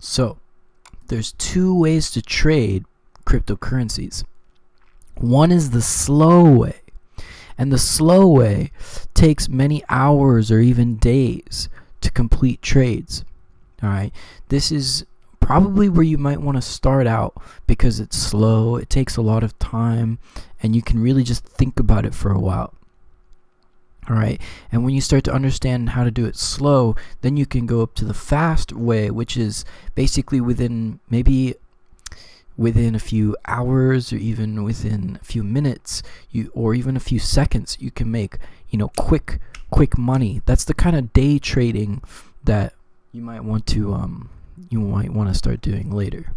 So there's two ways to trade cryptocurrencies. One is the slow way, and the slow way takes many hours or even days to complete trades. All right, this is probably where you might want to start out because it's slow, it takes a lot of time, and you can really just think about it for a while. All right, and when you start to understand how to do it slow, then you can go up to the fast way, which is basically within a few hours or even within a few minutes, or even a few seconds, you can make quick money. That's the kind of day trading that you might want to start doing later.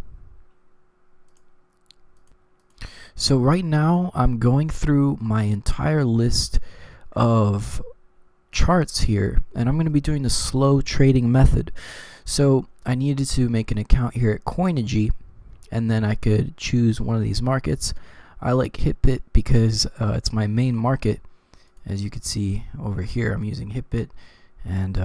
So right now I'm going through my entire list of charts here, and I'm going to be doing the slow trading method. So I needed to make an account here at Coinigy, and then I could choose one of these markets. I like HitBit because it's my main market. As you can see over here, I'm using HitBit, and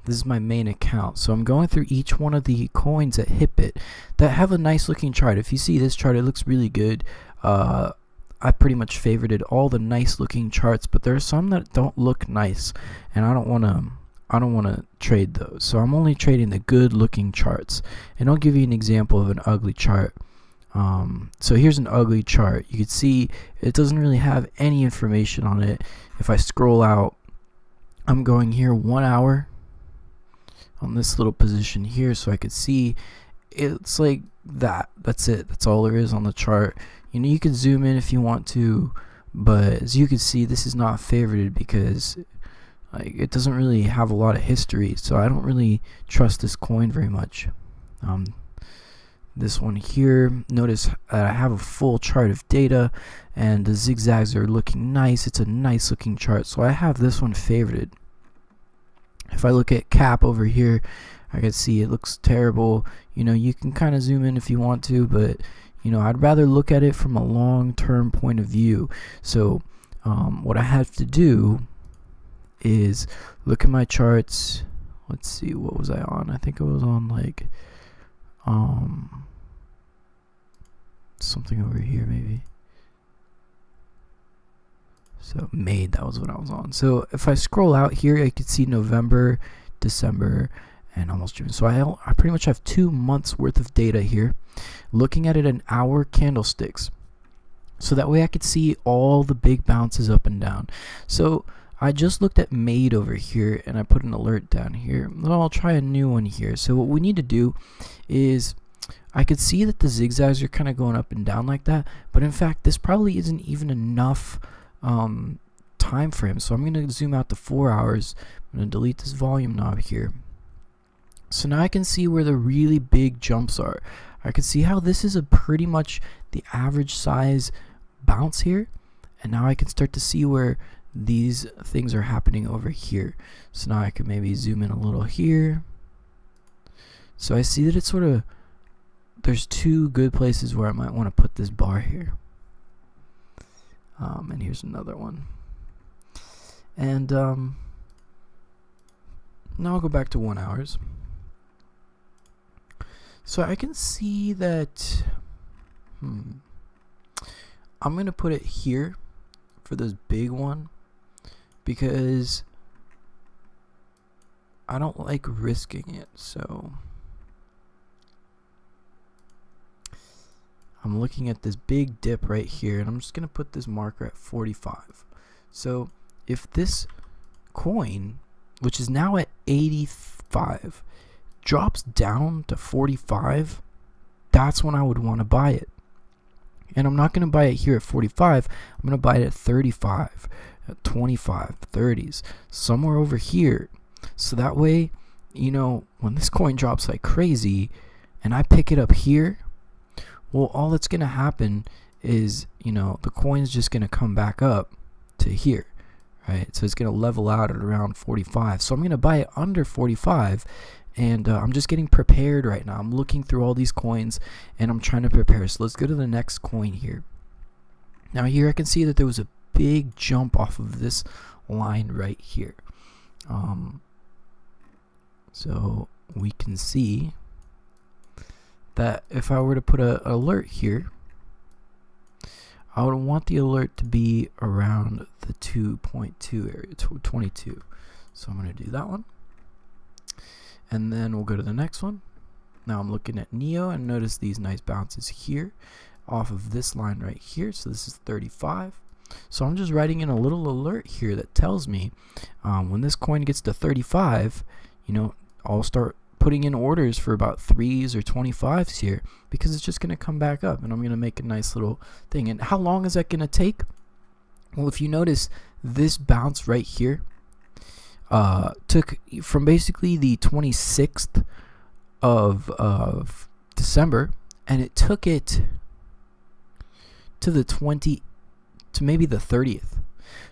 this is my main account. So I'm going through each one of the coins at HitBit that have a nice looking chart. If you see this chart, it looks really good. I pretty much favorited all the nice looking charts, but there are some that don't look nice, and I don't want to trade those. So I'm only trading the good looking charts, and I'll give you an example of an ugly chart. So here's an ugly chart. You can see it doesn't really have any information on it. If I scroll out, I'm going here 1 hour on this little position here, so I could see it's like that. That's it. That's all there is on the chart. You can zoom in if you want to, but as you can see, this is not favorited because it doesn't really have a lot of history, so I don't really trust this coin very much. This one here, notice I have a full chart of data, and the zigzags are looking nice. It's a nice looking chart, so I have this one favorited. If I look at CAP over here, I can see it looks terrible. You can kind of zoom in if you want to, but I'd rather look at it from a long-term point of view. So what I have to do is look at my charts. Let's see, what was I on? I think I was on like something over here maybe. So May, that was what I was on. So if I scroll out here, I could see November, December, and almost June. So I pretty much have 2 months worth of data here, looking at it in hour candlesticks, so that way I could see all the big bounces up and down. So I just looked at MAID over here, and I put an alert down here. Well, I'll try a new one here. So what we need to do is, I could see that the zigzags are kind of going up and down like that, but in fact this probably isn't even enough time frame. So I'm going to zoom out to 4 hours. I'm going to delete this volume knob here. So now I can see where the really big jumps are. I can see how this is pretty much the average size bounce here, and now I can start to see where these things are happening over here. So now I can maybe zoom in a little here. So I see that it's sort of, there's two good places where I might want to put this bar here. And here's another one. And now I'll go back to 1 hours. So I can see that I'm going to put it here for this big one because I don't like risking it. So I'm looking at this big dip right here, and I'm just going to put this marker at 45. So if this coin, which is now at 85, drops down to 45, that's when I would want to buy it. And I'm not going to buy it here at 45. I'm going to buy it at 35, at 25, 30s, somewhere over here. So that way, when this coin drops like crazy and I pick it up here, well, all that's going to happen is, the coin's just going to come back up to here, right? So it's going to level out at around 45. So I'm going to buy it under 45. And I'm just getting prepared right now. I'm looking through all these coins and I'm trying to prepare. So let's go to the next coin here. Now here I can see that there was a big jump off of this line right here. So we can see that if I were to put an alert here, I would want the alert to be around the 2.2 area, 22. So I'm going to do that one. And then we'll go to the next one. Now I'm looking at NEO and notice these nice bounces here off of this line right here. So this is 35. So I'm just writing in a little alert here that tells me when this coin gets to 35, I'll start putting in orders for about 3s or 25s here, because it's just going to come back up and I'm going to make a nice little thing. And how long is that going to take? Well, if you notice, this bounce right here took from basically the 26th of December, and it took it to the maybe the 30th.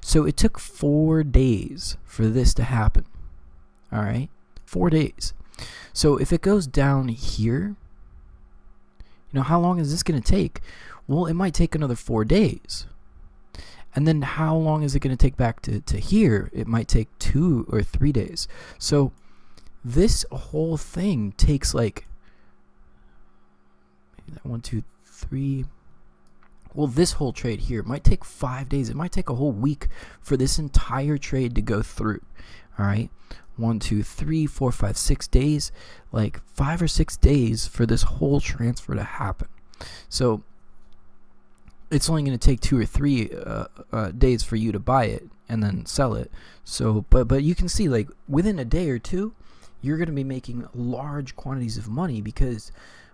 So it took 4 days for this to happen. All right, 4 days. So if it goes down here, how long is this going to take? Well, it might take another 4 days. And then how long is it going to take back to here? It might take 2 or 3 days. So this whole thing takes like 1, 2, 3. Well, this whole trade here might take 5 days. It might take a whole week for this entire trade to go through. All right. 1, 2, 3, 4, 5, 6 days, like 5 or 6 days for this whole transfer to happen. So it's only going to take 2 or 3 days for you to buy it and then sell it. So, but you can see, like, within a day or two, you're going to be making large quantities of money, because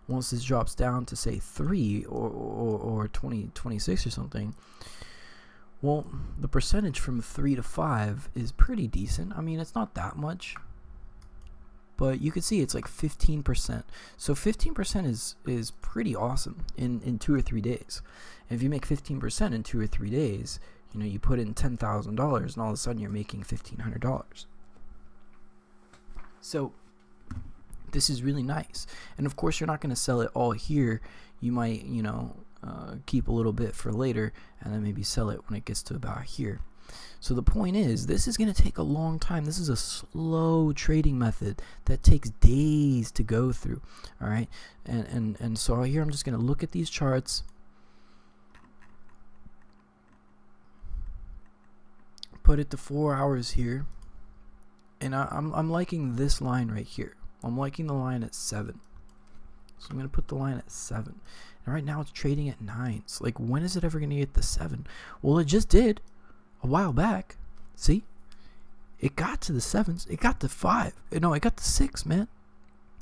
once this drops down to say 3 or 20, 26 or something, well, the percentage from 3 to 5 is pretty decent. I mean, it's not that much, but you can see it's like 15%. So 15% is pretty awesome in 2 or 3 days. And if you make 15% in 2 or 3 days, you put in $10,000 and all of a sudden you're making $1,500. So this is really nice. And of course, you're not going to sell it all here. You might, keep a little bit for later and then maybe sell it when it gets to about here. So the point is, this is going to take a long time. This is a slow trading method that takes days to go through. All right. And so here I'm just going to look at these charts, put it to 4 hours here. And I'm liking this line right here. I'm liking the line at 7. So I'm going to put the line at 7. And right now it's trading at 9. So like, when is it ever going to get to 7? Well, it just did a while back. See? It got to the 7s. It got to 5. No, it got to 6, man.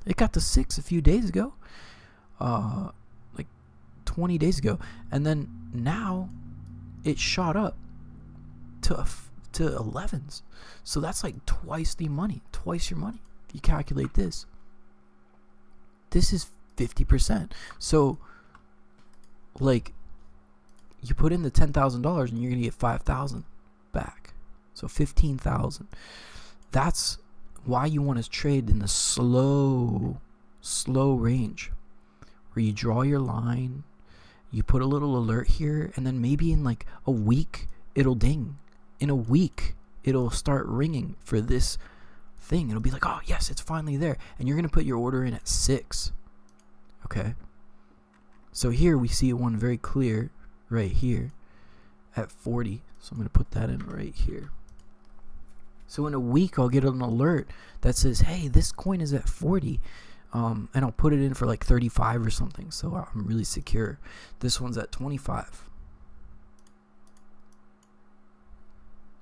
It got to 6 a few days ago. Like 20 days ago. And then now it shot up to 11s. So that's like twice your money. If you calculate this. This is 50%. So, like, you put in the $10,000 and you're gonna get 5,000 back. So 15,000. That's why you want to trade in the slow range, where you draw your line, you put a little alert here, and then maybe in like a week it'll ding. In a week it'll start ringing for this thing. It'll be like, oh yes, it's finally there, and you're gonna put your order in at 6. Okay, so here we see one very clear right here at 40. So I'm gonna put that in right here. So in a week I'll get an alert that says, hey, this coin is at 40, and I'll put it in for like 35 or something, so I'm really secure. This one's at 25.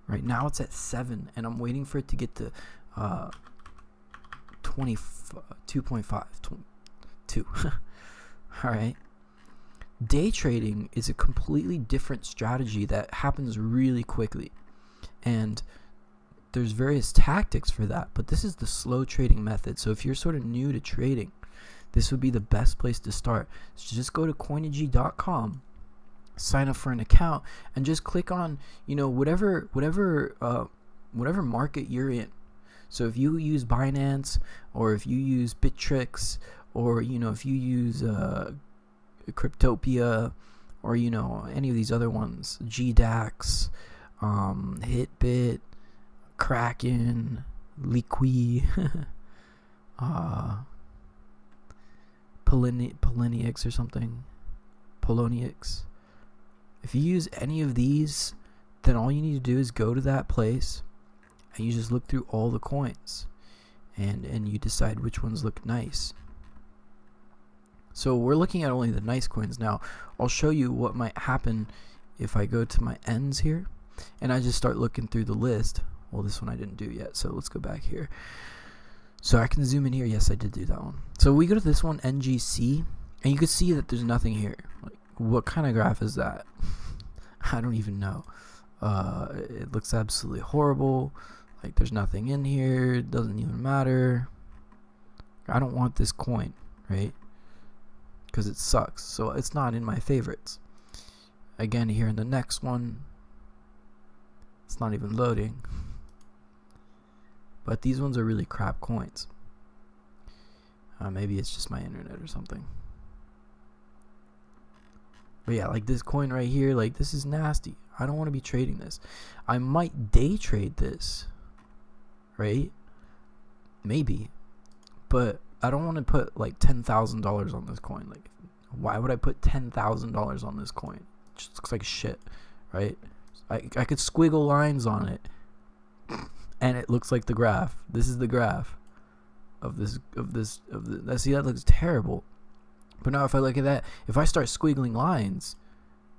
Right now it's at 7, and I'm waiting for it to get to 2.5, 2. All right. Day trading is a completely different strategy that happens really quickly, and there's various tactics for that, but this is the slow trading method. So if you're sort of new to trading, this would be the best place to start. So just go to Coinigy.com, sign up for an account, and just click on whatever market you're in. So if you use Binance, or if you use Bittrex, or if you use Cryptopia, or any of these other ones, GDAX, Hitbit, Kraken, Liqui, Polynix or something. Polonix. If you use any of these, then all you need to do is go to that place and you just look through all the coins and you decide which ones look nice. So we're looking at only the nice coins now. I'll show you what might happen if I go to my ends here and I just start looking through the list. Well, this one I didn't do yet, so let's go back here. So I can zoom in here. Yes, I did do that one. So we go to this one, NGC, and you can see that there's nothing here. Like, what kind of graph is that? I don't even know. It looks absolutely horrible. Like, there's nothing in here. It doesn't even matter. I don't want this coin, right? Because it sucks. So it's not in my favorites. Again, here in the next one, it's not even loading. But these ones are really crap coins. Maybe it's just my internet or something. But yeah, like this coin right here, like this is nasty. I don't want to be trading this. I might day trade this, right? Maybe. But I don't want to put like $10,000 on this coin. Like, why would I put $10,000 on this coin? It just looks like shit, right? I could squiggle lines on it, and it looks like the graph. This is the graph of this. See, that looks terrible. But now if I look at that, if I start squiggling lines,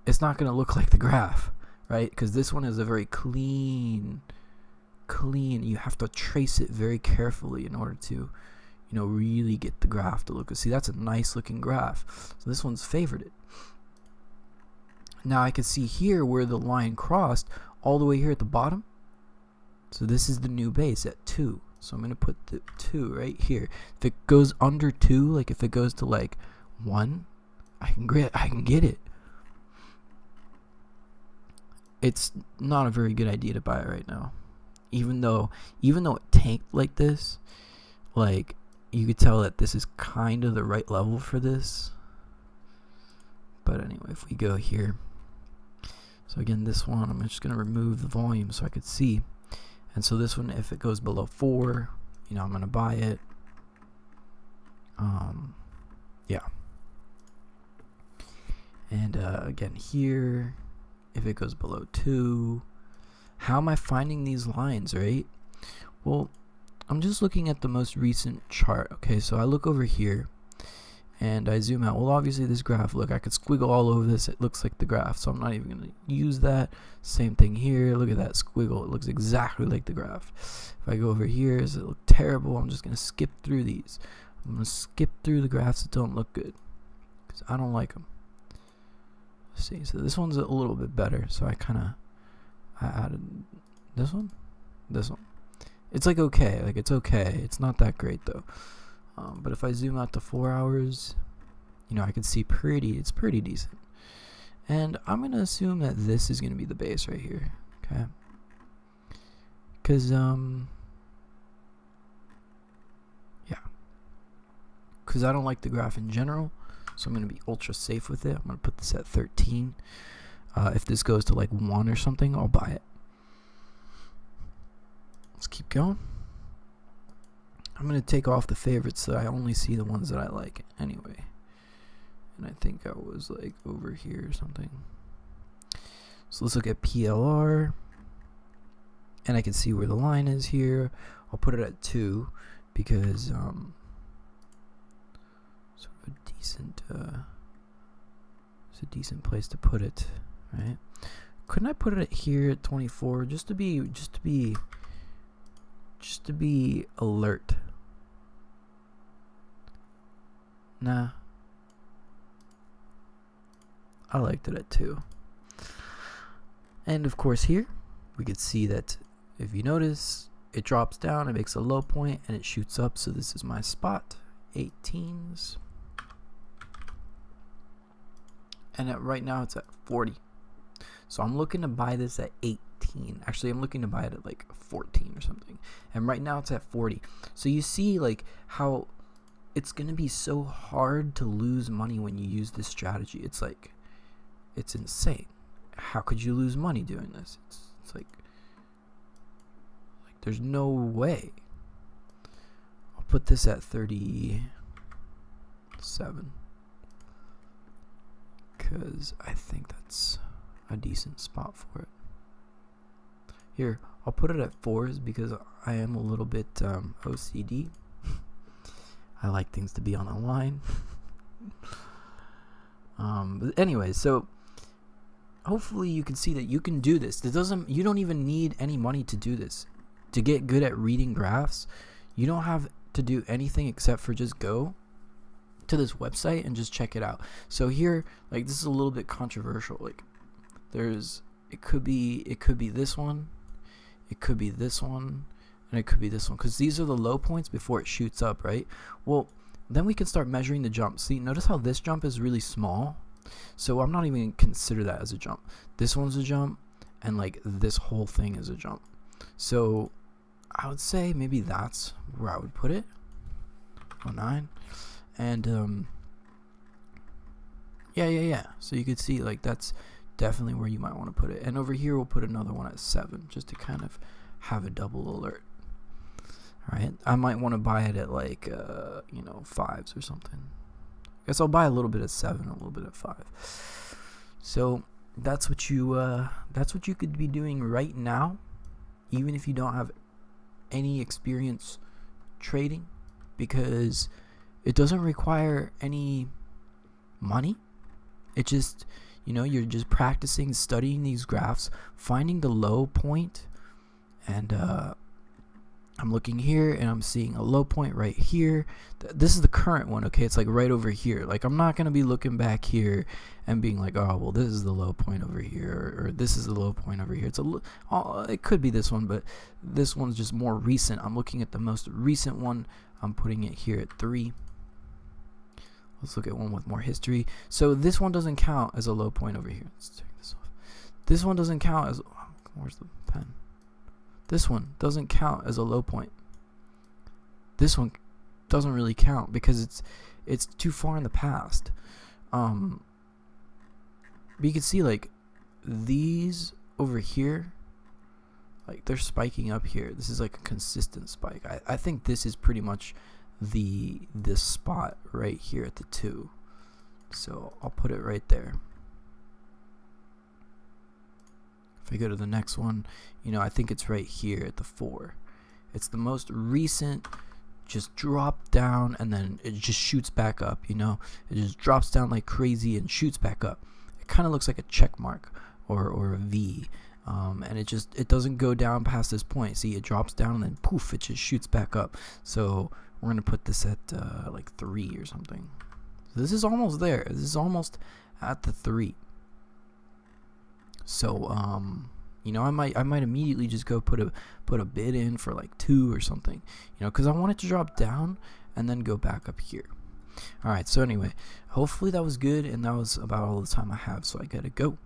it's not going to look like the graph, right? Because this one is a very clean. You have to trace it very carefully in order to, really get the graph to look. See, that's a nice looking graph. So this one's favorited. Now I can see here where the line crossed all the way here at the bottom. So this is the new base at 2. So I'm going to put the 2 right here. If it goes under 2, like if it goes to like 1, I can get it. It's not a very good idea to buy it right now. Even though it tanked like this, like you could tell that this is kind of the right level for this. But anyway, if we go here, so again, this one, I'm just going to remove the volume so I could see. And so this one, if it goes below 4, I'm going to buy it. Yeah. And again here, if it goes below 2, how am I finding these lines, right? Well, I'm just looking at the most recent chart. Okay, so I look over here and I zoom out. Well, obviously this graph, look, I could squiggle all over this. It looks like the graph, so I'm not even going to use that. Same thing here. Look at that squiggle. It looks exactly like the graph. If I go over here, does it look terrible? I'm just going to skip through these. I'm going to skip through the graphs that don't look good because I don't like them. Let's see. So this one's a little bit better. So I added this one. It's like okay. Like it's okay. It's not that great though. But if I zoom out to 4 hours, I can see it's pretty decent. And I'm going to assume that this is going to be the base right here. Okay. Because, yeah. Because I don't like the graph in general. So I'm going to be ultra safe with it. I'm going to put this at 13. If this goes to like 1 or something, I'll buy it. Let's keep going. I'm going to take off the favorites so I only see the ones that I like anyway. And I think I was like over here or something. So let's look at PLR. And I can see where the line is here. I'll put it at 2 because sort of a decent it's a decent place to put it, right? Couldn't I put it here at 24 just to be alert? Nah. I liked it at 2. And of course here, we could see that if you notice, it drops down, it makes a low point, and it shoots up. So this is my spot, 18s. And right now it's at 40. So I'm looking to buy this at 18. Actually, I'm looking to buy it at like 14 or something. And right now it's at 40. So you see like how it's going to be so hard to lose money when you use this strategy. It's like, it's insane. How could you lose money doing this? It's like there's no way. I'll put this at 30. 7, because I think that's a decent spot for it. Here, I'll put it at 4s because I am a little bit OCD. I like things to be on a line. But anyway, so hopefully you can see that you can do this. You don't even need any money to do this. To get good at reading graphs, you don't have to do anything except for just go to this website and just check it out. So here, like, this is a little bit controversial. Like, it could be this one, it could be this one, and it could be this one, because these are the low points before it shoots up, right? Well, then we can start measuring the jump. See, notice how this jump is really small, so I'm not even gonna consider that as a jump. This one's a jump, and like this whole thing is a jump. So I would say maybe that's where I would put it. 09. And yeah, so you could see, like, that's definitely where you might want to put it. And over here we'll put another one at 7, just to kind of have a double alert. Alright, I might want to buy it at like 5s or something. I guess I'll buy a little bit at 7, a little bit at 5. So that's what you could be doing right now, even if you don't have any experience trading, because it doesn't require any money. It just, you're just practicing, studying these graphs, finding the low point, and I'm looking here and I'm seeing a low point right here. This is the current one, okay? It's like right over here. Like, I'm not gonna be looking back here and being like, oh well, this is the low point over here, or this is the low point over here. It could be this one, but this one's just more recent. I'm looking at the most recent one. I'm putting it here at 3. Let's look at one with more history. So this one doesn't count as a low point over here. Let's take this off. This one doesn't count as, where's the pen? This one doesn't count as a low point. This one doesn't really count because it's too far in the past. But you can see, like, these over here, like, they're spiking up here. This is like a consistent spike. I think this is pretty much this spot right here at the 2. So I'll put it right there. If I go to the next one, I think it's right here at the 4. It's the most recent, just dropped down, and then it just shoots back up, It just drops down like crazy and shoots back up. It kind of looks like a check mark or a V. And it doesn't go down past this point. See, it drops down and then poof, it just shoots back up. So we're going to put this at like 3 or something. So this is almost there. This is almost at the 3. So I might immediately just go put a bid in for like 2 or something, because I want it to drop down and then go back up here. All right, so anyway, hopefully that was good, and that was about all the time I have, so I gotta go.